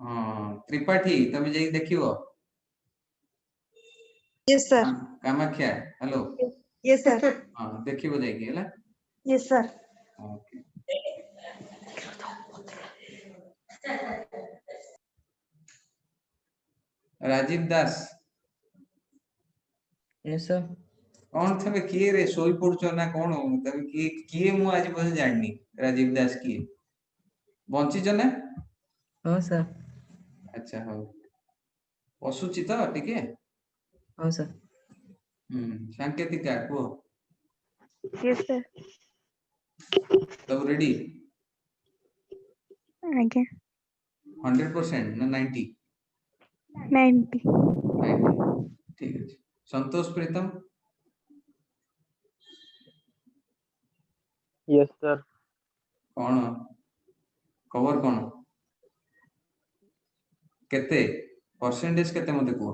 हाँ त्रिपाठी तमे जाई देखियो
Yes, sir.
Kamakhya hello
Yes, sir.
हां देखिबो जाई के हला
Yes, sir.
ओके राजीव दास
Yes, sir.
कौन थे किए रे सोई पड़छ ना कौन तबे किए मु आज बस जाननी राजीव दास किए बंची ज ना
हाँ sir.
अच्छा हो पशुची तो ठीक है
हाँ sir.
सांकेतिका को
Yes, sir.
सब रेडी
Okay.
100% ना 90
90.
90 ठीक है संतोष प्रीतम
Yes, sir.
कौन खबर कौन केते परसेंटेज केते मते को